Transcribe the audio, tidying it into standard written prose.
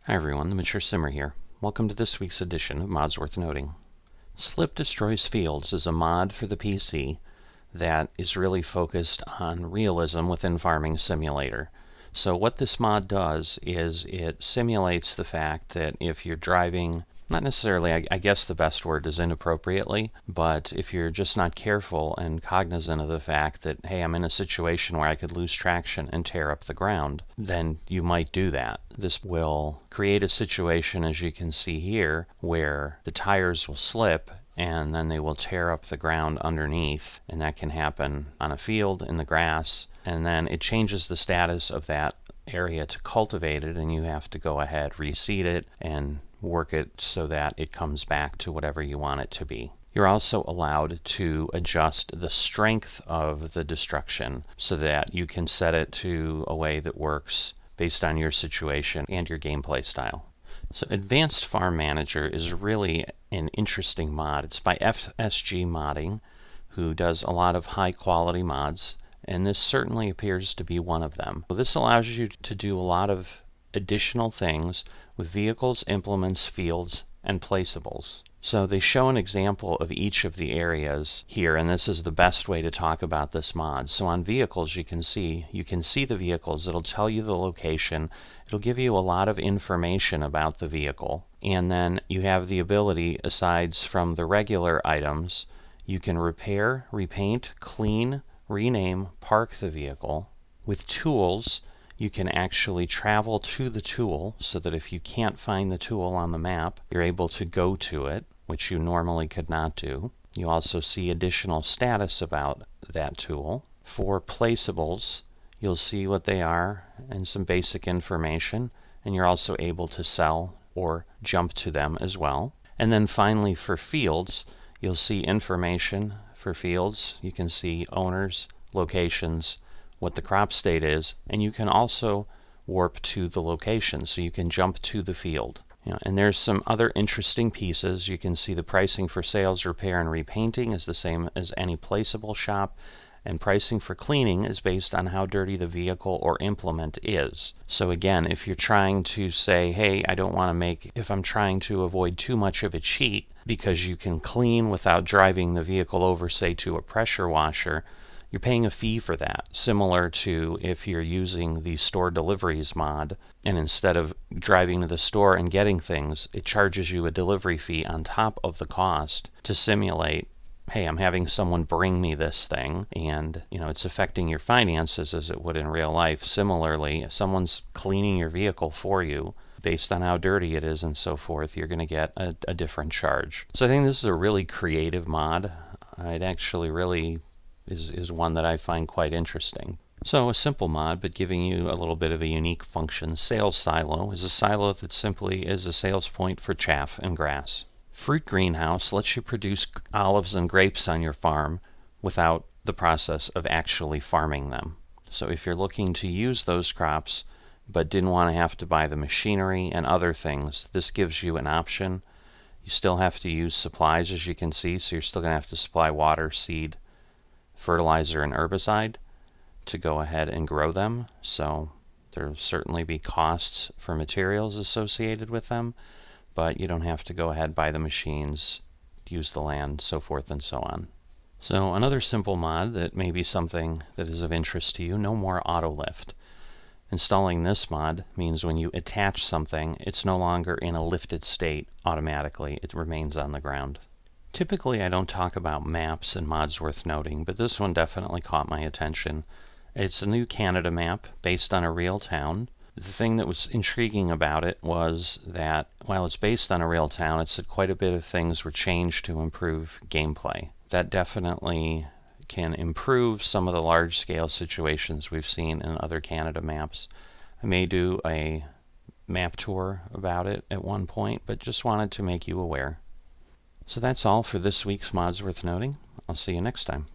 Hi everyone, the Mature Simmer here. Welcome to this week's edition of Mods Worth Noting. Slip Destroys Fields is a mod for the PC that is really focused on realism within Farming Simulator. So what this mod does is it simulates the fact that if you're driving, not necessarily, I guess the best word is inappropriately, but if you're just not careful and cognizant of the fact that, hey, I'm in a situation where I could lose traction and tear up the ground, then you might do that. This will create a situation, as you can see here, where the tires will slip and then they will tear up the ground underneath, and that can happen on a field, in the grass, and then it changes the status of that area to cultivated, and you have to go ahead, reseed it, and work it so that it comes back to whatever you want it to be. You're also allowed to adjust the strength of the destruction so that you can set it to a way that works based on your situation and your gameplay style. So Advanced Farm Manager is really an interesting mod. It's by FSG Modding, who does a lot of high quality mods, and this certainly appears to be one of them. This allows you to do a lot of additional things with vehicles, implements, fields, and placeables. So they show an example of each of the areas here, and this is the best way to talk about this mod. So on vehicles, you can see the vehicles. It'll tell you the location. It'll give you a lot of information about the vehicle. And then you have the ability, aside from the regular items, you can repair, repaint, clean, rename, park the vehicle. With tools, you can actually travel to the tool so that if you can't find the tool on the map, you're able to go to it, which you normally could not do. You also see additional status about that tool. For placeables, you'll see what they are and some basic information, and you're also able to sell or jump to them as well. And then finally for fields, you'll see information for fields. You can see owners, locations, what the crop state is, and you can also warp to the location, so you can jump to the field. And there's some other interesting pieces. You can see the pricing for sales, repair, and repainting is the same as any placeable shop, and pricing for cleaning is based on how dirty the vehicle or implement is. So again, if you're trying to say, hey, if I'm trying to avoid too much of a cheat, because you can clean without driving the vehicle over, say, to a pressure washer, you're paying a fee for that, similar to if you're using the store deliveries mod, and instead of driving to the store and getting things, it charges you a delivery fee on top of the cost to simulate, hey, I'm having someone bring me this thing, and it's affecting your finances as it would in real life. Similarly, if someone's cleaning your vehicle for you, based on how dirty it is and so forth, you're going to get a different charge. So I think this is a really creative mod. It actually really is one that I find quite interesting. So a simple mod, but giving you a little bit of a unique function. Sales silo is a silo that simply is a sales point for chaff and grass. Fruit greenhouse lets you produce olives and grapes on your farm without the process of actually farming them. So if you're looking to use those crops but didn't want to have to buy the machinery and other things, this gives you an option. You still have to use supplies, as you can see, so you're still going to have to supply water, seed, fertilizer, and herbicide to go ahead and grow them. So there'll certainly be costs for materials associated with them, but you don't have to go ahead, buy the machines, use the land, so forth and so on. So another simple mod that may be something that is of interest to you, no more auto lift. Installing this mod means when you attach something, it's no longer in a lifted state automatically. It remains on the ground. Typically I don't talk about maps and mods worth noting, but this one definitely caught my attention. It's a new Canada map based on a real town. The thing that was intriguing about it was that while it's based on a real town, it said quite a bit of things were changed to improve gameplay. That definitely can improve some of the large-scale situations we've seen in other Canada maps. I may do a map tour about it at one point, but just wanted to make you aware. So that's all for this week's Mods Worth Noting. I'll see you next time.